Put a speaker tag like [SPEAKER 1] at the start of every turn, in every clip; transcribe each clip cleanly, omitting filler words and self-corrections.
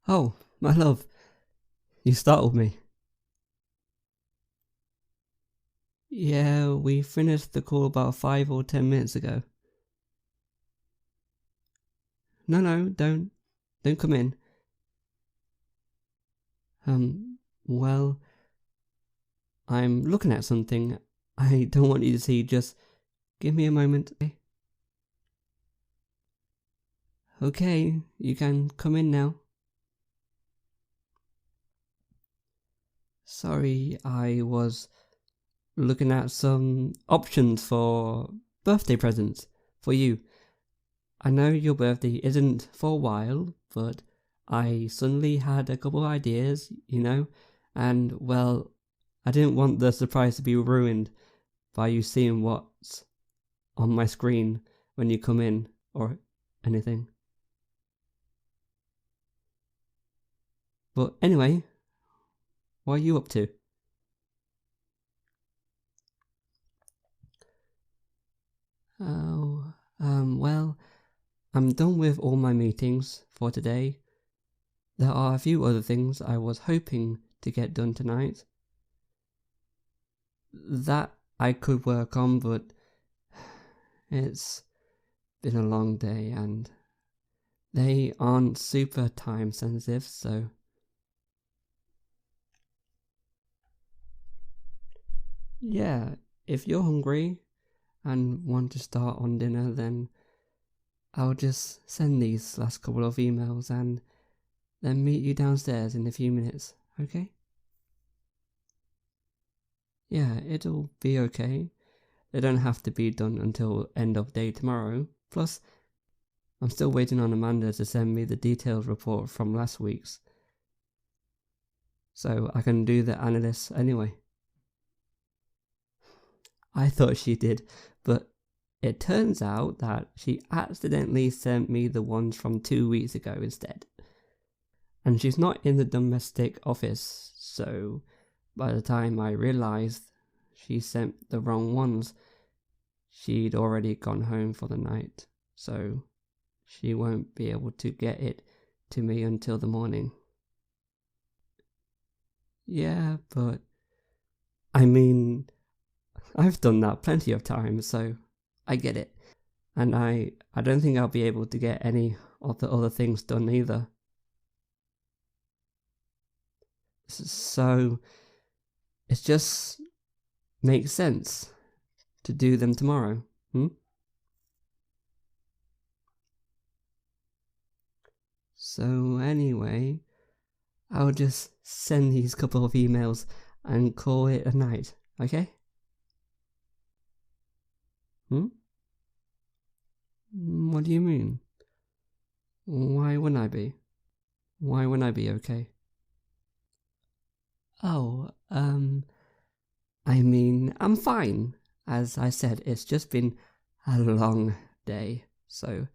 [SPEAKER 1] Oh, my love, you startled me. Yeah, we finished the call about 5 or 10 minutes ago. No, don't come in. Well, I'm looking at something I don't want you to see. Just give me a moment. Okay, you can come in now. Sorry, I was looking at some options for birthday presents for you. I know your birthday isn't for a while, but I suddenly had a couple of ideas, and well, I didn't want the surprise to be ruined by you seeing what's on my screen when you come in or anything. But anyway, what are you up to? Oh, well, I'm done with all my meetings for today. There are a few other things I was hoping to get done tonight that I could work on, but it's been a long day and they aren't super time sensitive, so yeah, if you're hungry and want to start on dinner, then I'll just send these last couple of emails and then meet you downstairs in a few minutes, okay? Yeah, it'll be okay. They don't have to be done until end of day tomorrow. Plus, I'm still waiting on Amanda to send me the detailed report from last week's, so I can do the analysis anyway. I thought she did, but it turns out that she accidentally sent me the ones from 2 weeks ago instead. And she's not in the domestic office, so by the time I realised she sent the wrong ones, she'd already gone home for the night, so she won't be able to get it to me until the morning. Yeah, but I mean, I've done that plenty of times, so I get it. And I don't think I'll be able to get any of the other things done either. So it just makes sense to do them tomorrow. So anyway, I'll just send these couple of emails and call it a night, okay? What do you mean? Why wouldn't I be? Why wouldn't I be okay? Oh, I mean, I'm fine. As I said, it's just been a long day, so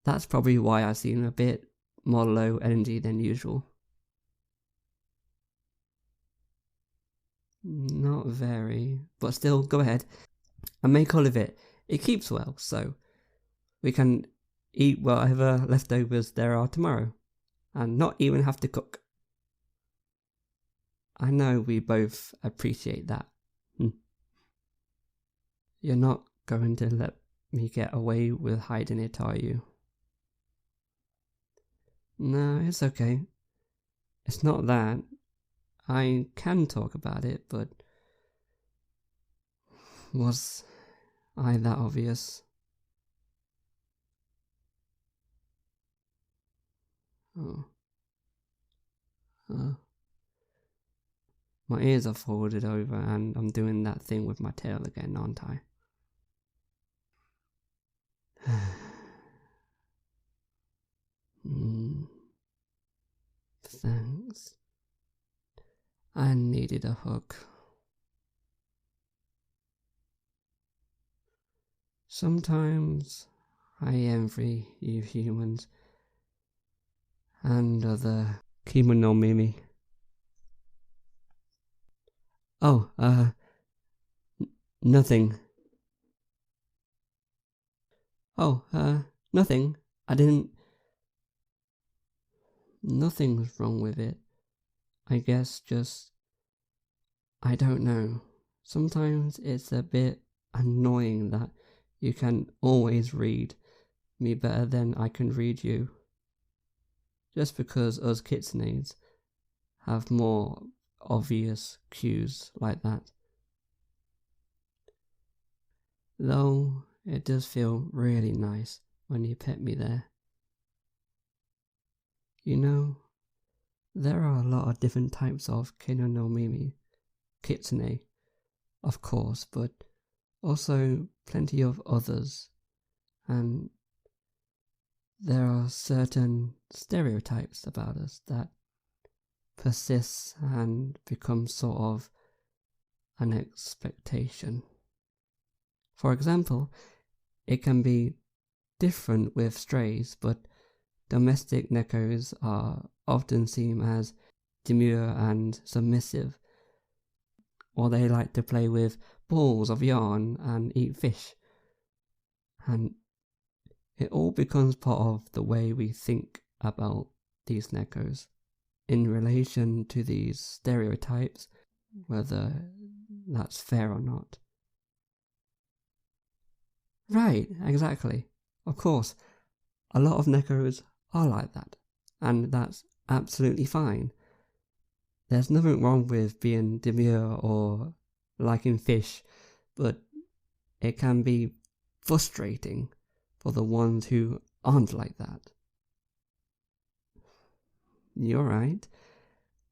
[SPEAKER 1] that's probably why I seem a bit more low energy than usual. Not very, but still, go ahead. I make all of it. It keeps well, so we can eat whatever leftovers there are tomorrow, and not even have to cook. I know we both appreciate that. You're not going to let me get away with hiding it, are you? No, it's okay. It's not that. I can talk about it, but was I that obvious? Oh. My ears are folded over and I'm doing that thing with my tail again, aren't I? Thanks. I needed a hug. Sometimes I envy you humans and other kimono mimi. Oh, nothing. Oh, nothing. I didn't. Nothing's wrong with it. I guess I don't know. Sometimes it's a bit annoying that you can always read me better than I can read you. Just because us kitsunes have more obvious cues like that. Though it does feel really nice when you pet me there. You know, there are a lot of different types of Kino no Mimi, kitsune, of course, but also plenty of others, and there are certain stereotypes about us that persist and become sort of an expectation. For example, it can be different with strays, but domestic neckos are often seen as demure and submissive, or they like to play with balls of yarn and eat fish, and it all becomes part of the way we think about these neckos in relation to these stereotypes, whether that's fair or not. Right, exactly. Of course, a lot of neckos are like that, and that's absolutely fine. There's nothing wrong with being demure or liking fish, but it can be frustrating for the ones who aren't like that. You're right,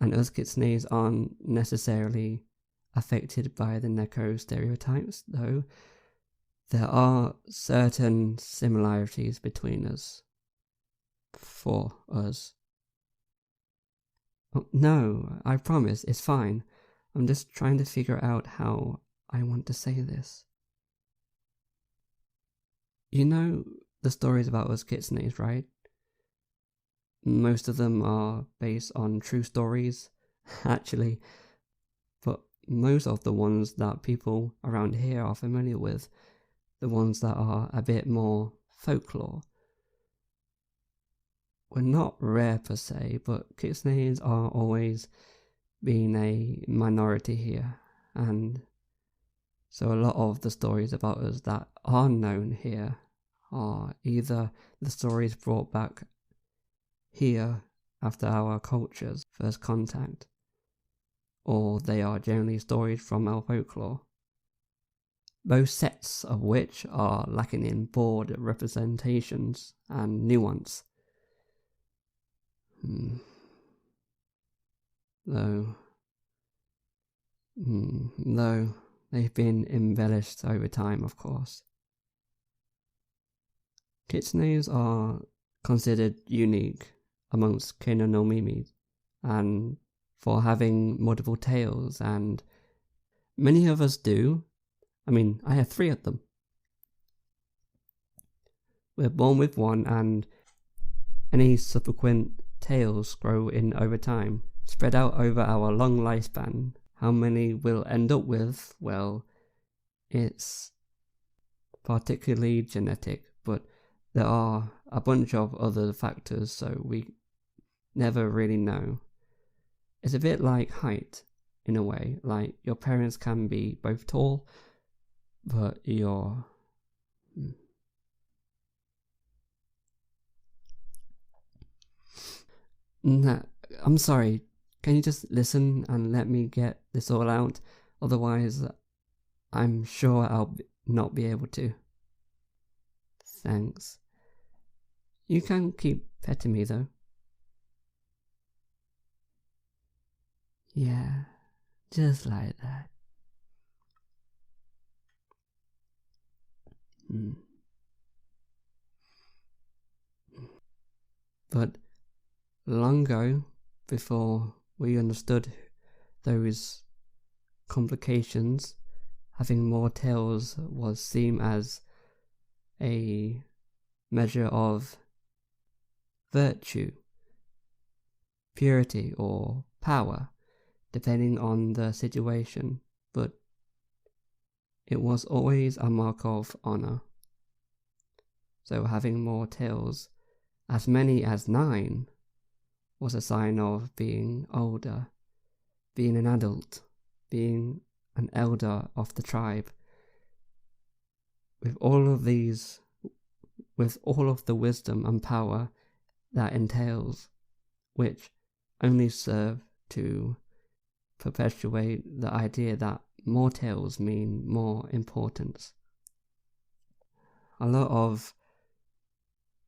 [SPEAKER 1] and us kitsunes aren't necessarily affected by the neko stereotypes, though there are certain similarities between us. For us. Oh, no, I promise, it's fine. I'm just trying to figure out how I want to say this. You know the stories about us kitsunes, right? Most of them are based on true stories, actually, but most of the ones that people around here are familiar with, the ones that are a bit more folklore, were not rare per se, but kitsunes are always being a minority here, and so a lot of the stories about us that are known here are either the stories brought back here after our culture's first contact, or they are generally stories from our folklore, both sets of which are lacking in broad representations and nuance. Though they've been embellished over time, of course. Kitsunes are considered unique amongst Kino no Mimi, and for having multiple tails, and many of us do. I mean, I have 3 of them. We're born with one, and any subsequent tails grow in over time, spread out over our long lifespan. How many we'll end up with, well, it's particularly genetic, but there are a bunch of other factors, so we never really know. It's a bit like height, in a way. Like, your parents can be both tall, but you're... Nah, I'm sorry. Can you just listen and let me get this all out? Otherwise, I'm sure I'll not be able to. Thanks. You can keep petting me, though. Yeah, just like that. But long ago, before we understood those complications, having more tails was seen as a measure of virtue, purity, or power, depending on the situation, but it was always a mark of honor. So having more tails, as many as 9, was a sign of being older, being an adult, being an elder of the tribe. With all of the wisdom and power that entails, which only serve to perpetuate the idea that more tails mean more importance. A lot of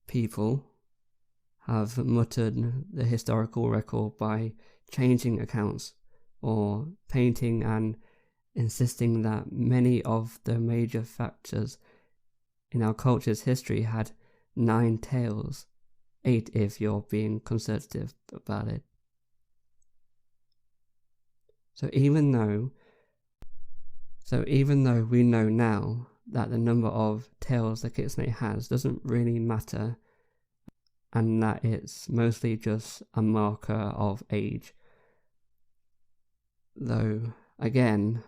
[SPEAKER 1] people have muttered the historical record by changing accounts or painting and insisting that many of the major factors in our culture's history had 9 tails, 8 if you're being conservative about it. So even though we know now that the number of tails the kitsune has doesn't really matter, and that it's mostly just a marker of age, though again,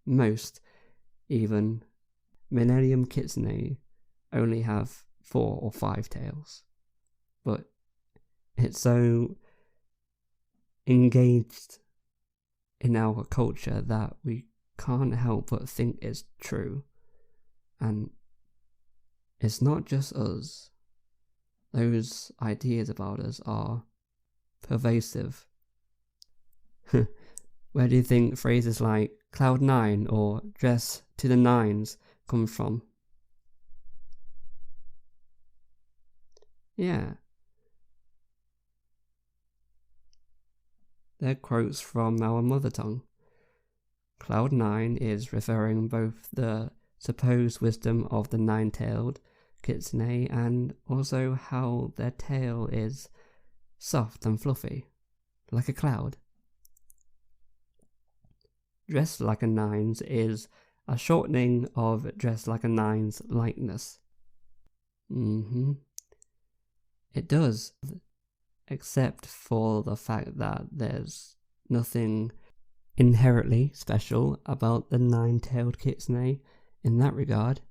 [SPEAKER 1] most even, Millennium Kitsune only have 4 or 5 tails. But it's so engaged in our culture that we can't help but think it's true. And it's not just us. Those ideas about us are pervasive. Where do you think phrases like Cloud 9 or dress to the nines come from? Yeah. They're quotes from our mother tongue. Cloud 9 is referring both the supposed wisdom of the 9-tailed kitsune and also how their tail is soft and fluffy, like a cloud. Dress like a nines is a shortening of dress like a nine's likeness. It does, except for the fact that there's nothing inherently special about the 9-tailed kitsune in that regard.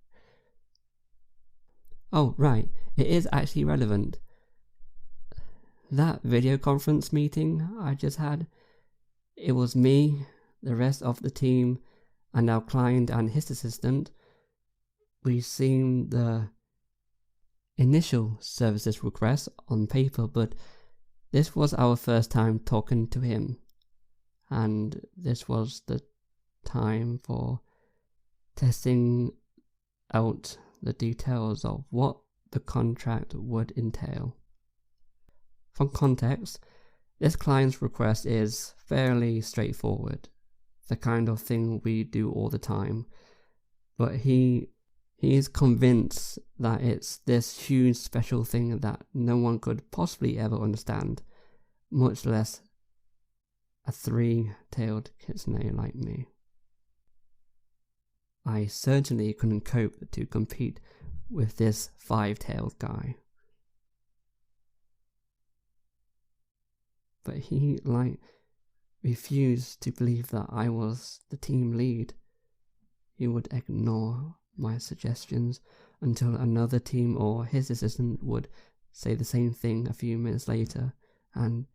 [SPEAKER 1] Oh, right, it is actually relevant. That video conference meeting I just had, it was me, the rest of the team, and our client and his assistant. We've seen the initial services request on paper, but this was our first time talking to him, and this was the time for testing out the details of what the contract would entail. For context, this client's request is fairly straightforward, the kind of thing we do all the time, but he is convinced that it's this huge special thing that no one could possibly ever understand, much less a 3-tailed kitsune like me. I certainly couldn't cope to compete with this 5-tailed guy. But he, refused to believe that I was the team lead. He would ignore my suggestions until another team or his assistant would say the same thing a few minutes later, and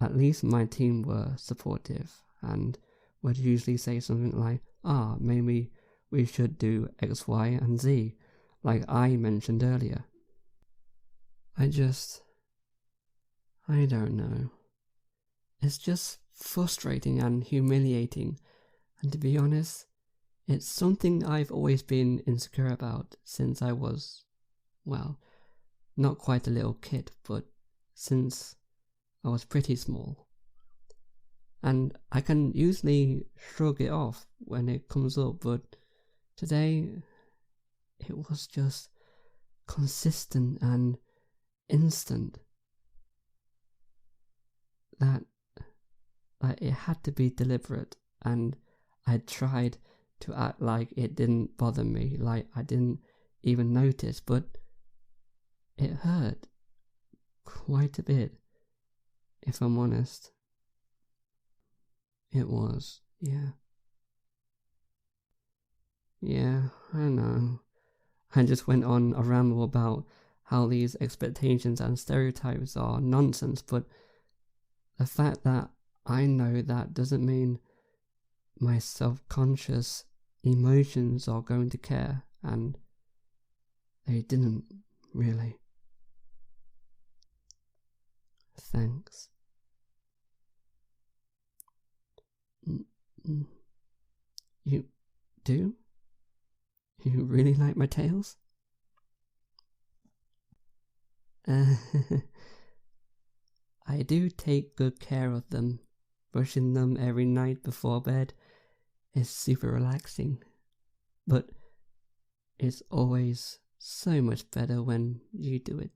[SPEAKER 1] at least my team were supportive and would usually say something like, maybe we should do X, Y, and Z, like I mentioned earlier. I don't know. It's just frustrating and humiliating, and to be honest, it's something I've always been insecure about since I was, not quite a little kid, but since I was pretty small. And I can usually shrug it off when it comes up, but today it was just consistent and instant. That it had to be deliberate, and I tried to act like it didn't bother me, like I didn't even notice, but it hurt quite a bit, if I'm honest. It was, yeah. Yeah, I know. I just went on a ramble about how these expectations and stereotypes are nonsense, but the fact that I know that doesn't mean my self-conscious emotions are going to care, and they didn't really. Thanks. You do? You really like my tails? I do take good care of them. Brushing them every night before bed is super relaxing. But it's always so much better when you do it.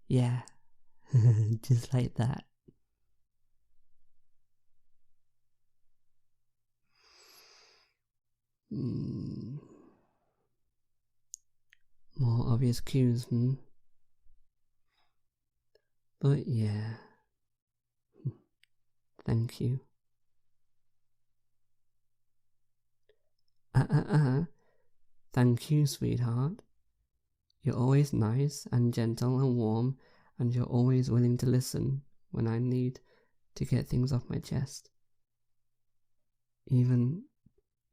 [SPEAKER 1] Yeah, just like that. More obvious cues, But yeah. Thank you. Thank you, sweetheart. You're always nice and gentle and warm, and you're always willing to listen when I need to get things off my chest. Even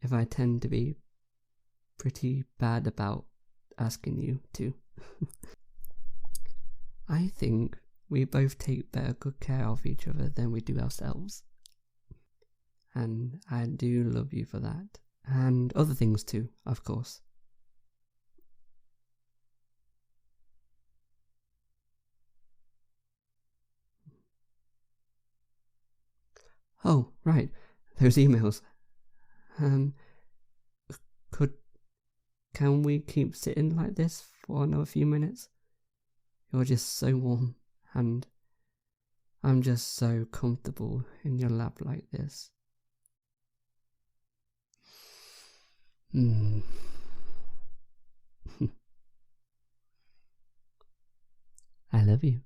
[SPEAKER 1] if I tend to be pretty bad about asking you to. I think we both take better good care of each other than we do ourselves. And I do love you for that. And other things too, of course. Oh, right, those emails. Can we keep sitting like this for another few minutes? You're just so warm, and I'm just so comfortable in your lap like this. I love you.